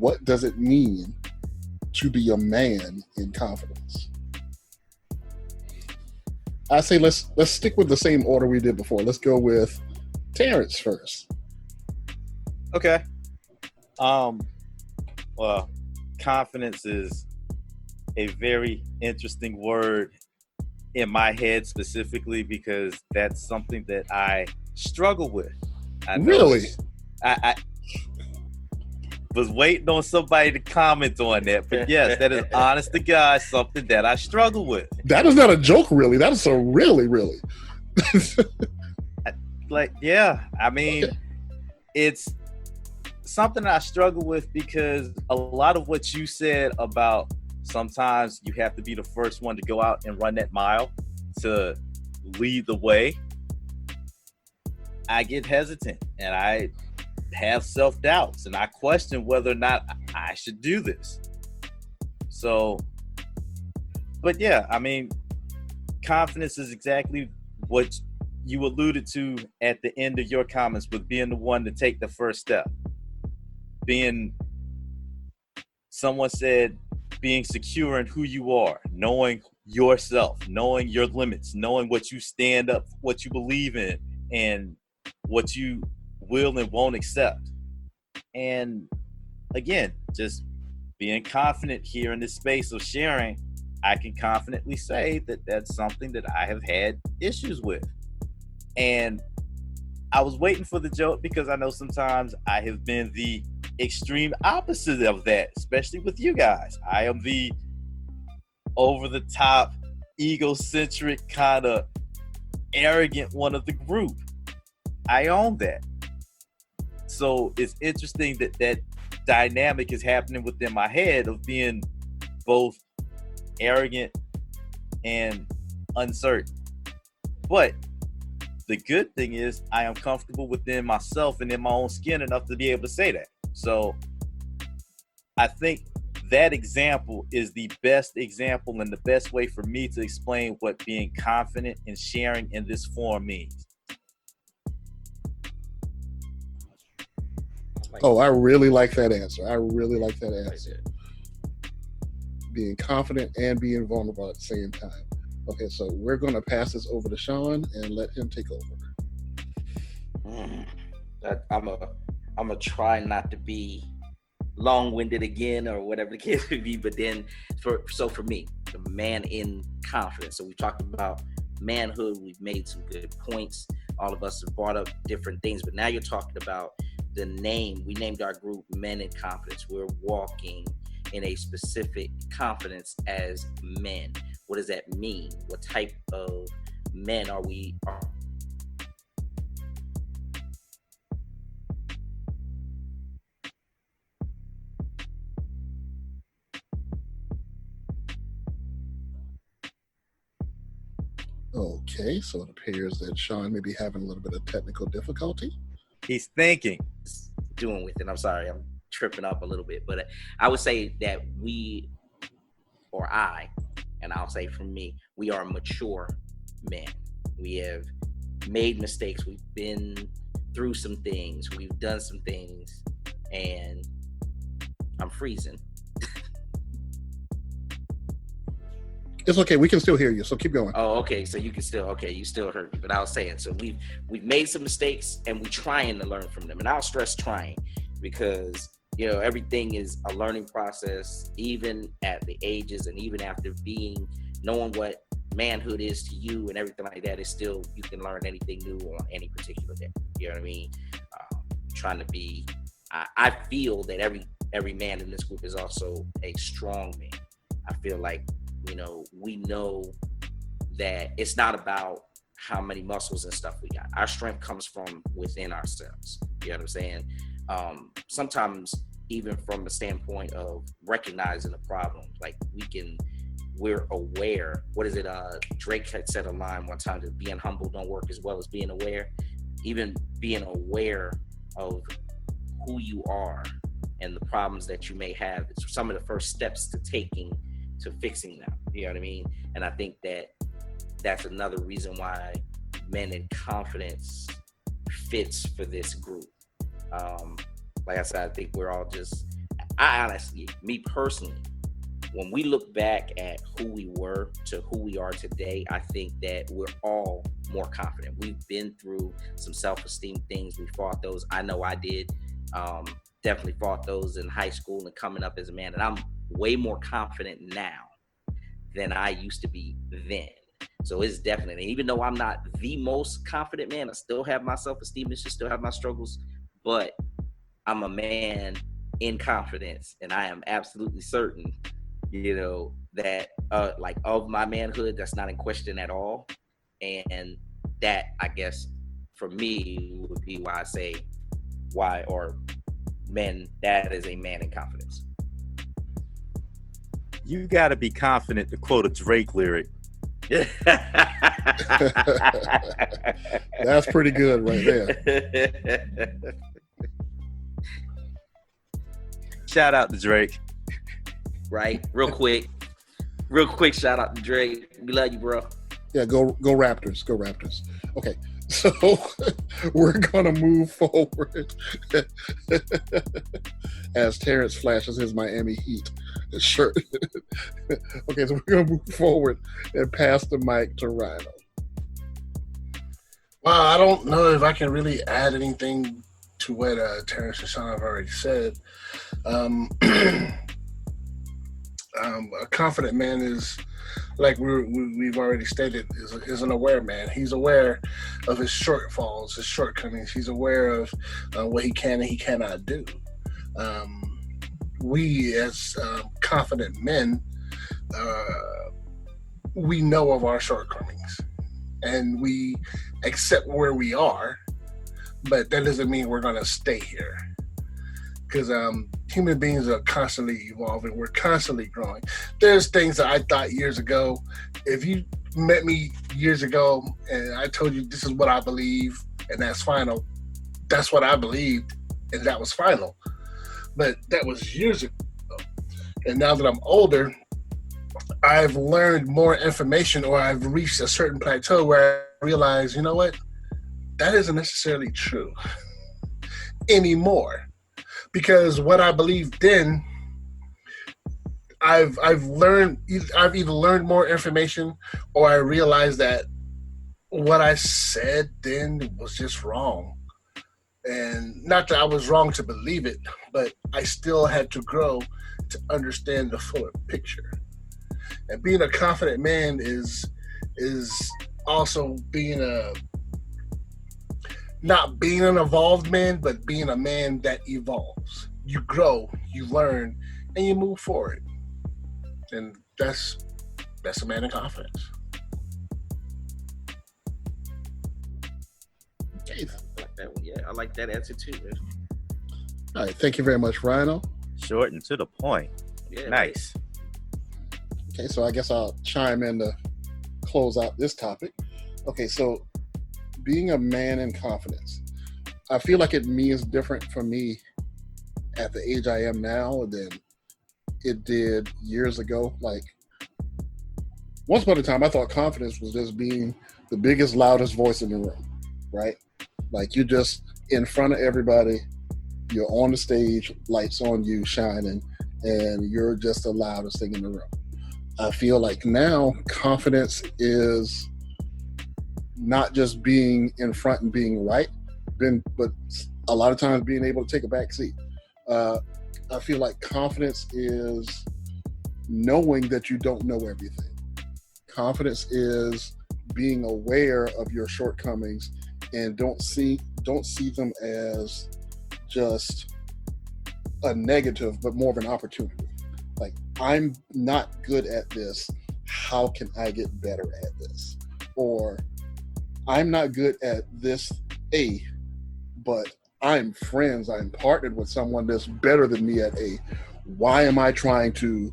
What does it mean to be a man in confidence? I say let's stick with the same order we did before. Let's go with Terrence first. Okay. Well, confidence is a very interesting word in my head specifically because that's something that I struggle with. Really? I was waiting on somebody to comment on that, but yes, that is honest to God something that I struggle with. That is not a joke, really. That is a really. It's something I struggle with because a lot of what you said about sometimes you have to be the first one to go out and run that mile to lead the way. I get hesitant and I have self-doubts and I question whether or not I should do this. So, but yeah, I mean, confidence is exactly what you alluded to at the end of your comments with being the one to take the first step. Someone said, being secure in who you are, knowing yourself, knowing your limits, knowing what you stand up, what you believe in, and what you will and won't accept. And again, just being confident here in this space of sharing, I can confidently say that that's something that I have had issues with. And I was waiting for the joke because I know sometimes I have been the extreme opposite of that, especially with you guys. I am the over-the-top, egocentric, kind of arrogant one of the group. I own that. So it's interesting that that dynamic is happening within my head of being both arrogant and uncertain. But the good thing is I am comfortable within myself and in my own skin enough to be able to say that. So I think that example is the best example and the best way for me to explain what being confident and sharing in this form means. Oh, I really like that answer. Being confident and being vulnerable at the same time. Okay, so we're going to pass this over to Sean and let him take over. I'm gonna try not to be long-winded again or whatever the case may be, but then for me, the man in confidence. So we talked about manhood. We've made some good points. All of us have brought up different things, but now you're talking about the name. We named our group Men in Confidence. We're walking in a specific confidence as men. What does that mean? What type of men are we? Okay, so it appears that Sean may be having a little bit of technical difficulty. He's thinking. Doing with it. I'm sorry, I'm tripping up a little bit, but I would say that we, or I, and I'll say for me, we are mature men. We have made mistakes. We've been through some things. We've done some things, and I'm freezing. It's okay. We can still hear you, so keep going. Oh, okay. So you can still, okay, you still heard me. But I was saying, so we've made some mistakes and we're trying to learn from them. And I'll stress trying because, everything is a learning process, even at the ages and even after knowing what manhood is to you and everything like that, is still, you can learn anything new on any particular day. You know what I mean? Trying to be, I feel that every man in this group is also a strong man. I feel like, we know that it's not about how many muscles and stuff we got. Our strength comes from within ourselves. You know what I'm saying? Sometimes even from the standpoint of recognizing the problem, like we're aware. What is it? Drake had said a line one time that being humble don't work as well as being aware. Even being aware of who you are and the problems that you may have, it's some of the first steps to fixing them. You know what I mean? And I think that's another reason why Men in Confidence fits for this group. Like I said, I think we're all I honestly, me personally, when we look back at who we were to who we are today, I think that we're all more confident. We've been through some self-esteem things. We fought those. I know I did. Definitely fought those in high school and coming up as a man. And I'm way more confident now than I used to be then. So it's definitely, even though I'm not the most confident man, I still have my self-esteem and still have my struggles, but I'm a man in confidence, and I am absolutely certain, that like of my manhood, that's not in question at all. And that, I guess, for me would be why I say that is a man in confidence. You got to be confident to quote a Drake lyric. That's pretty good right there. Shout out to Drake. Right? Real quick shout out to Drake. We love you, bro. Yeah, go Raptors. Go Raptors. Okay. So we're gonna move forward as Terrence flashes his Miami Heat shirt. Okay, so we're gonna move forward and pass the mic to Rhino. Well, I don't know if I can really add anything to what Terrence and Sean have already said. A confident man is, like we've already stated, is an aware man. He's aware of his shortfalls, his shortcomings. He's aware of what he can and he cannot do. We, as confident men, we know of our shortcomings, and we accept where we are, but that doesn't mean we're going to stay here. Because human beings are constantly evolving. We're constantly growing. There's things that I thought years ago. If you met me years ago and I told you this is what I believe and that's final, that's what I believed and that was final. But that was years ago. And now that I'm older, I've learned more information, or I've reached a certain plateau where I realize, you know what? That isn't necessarily true anymore. Because what I believed then, I've either learned more information, or I realized that what I said then was just wrong. And not that I was wrong to believe it, but I still had to grow to understand the fuller picture. And being a confident man is also not being an evolved man, but being a man that evolves. You grow, you learn, and you move forward. And that's a man in confidence. I like that one. Yeah, I like that answer too, man. All right, thank you very much, Rhino. Short and to the point. Yeah, Nice. Okay, so I guess I'll chime in to close out this topic. Okay, so being a man in confidence, I feel like it means different for me at the age I am now than it did years ago. Like, once upon a time, I thought confidence was just being the biggest, loudest voice in the room, right? Like, you're just in front of everybody, you're on the stage, lights on you, shining, and you're just the loudest thing in the room. I feel like now confidence is not just being in front and being right, but a lot of times being able to take a back seat. I feel like confidence is knowing that you don't know everything. Confidence is being aware of your shortcomings and don't see them as just a negative, but more of an opportunity. Like, I'm not good at this. How can I get better at this? Or I'm not good at this A, but I'm friends, I'm partnered with someone that's better than me at A. Why am I trying to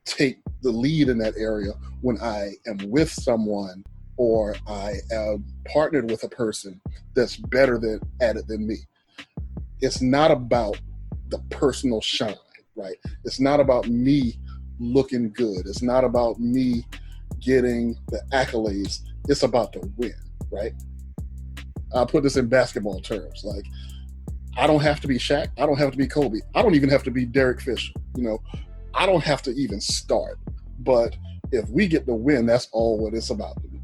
take the lead in that area when I am with someone, or I am partnered with a person that's better at it than me? It's not about the personal shine, right? It's not about me looking good. It's not about me getting the accolades. It's about the win, right? I'll put this in basketball terms. Like, I don't have to be Shaq. I don't have to be Kobe. I don't even have to be Derek Fisher. You know, I don't have to even start. But if we get the win, that's all what it's about to me.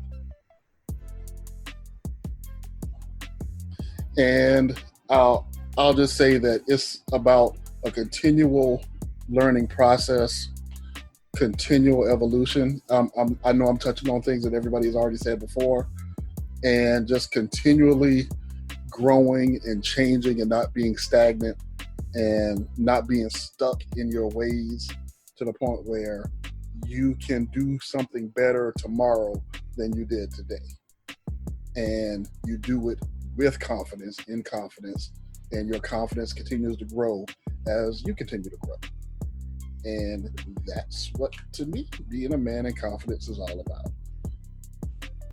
And I'll just say that it's about a continual learning process, continual evolution. I know I'm touching on things that everybody has already said before, and just continually growing and changing and not being stagnant and not being stuck in your ways to the point where you can do something better tomorrow than you did today. And you do it with confidence, in confidence, and your confidence continues to grow as you continue to grow. And that's what, to me, being a man in confidence is all about.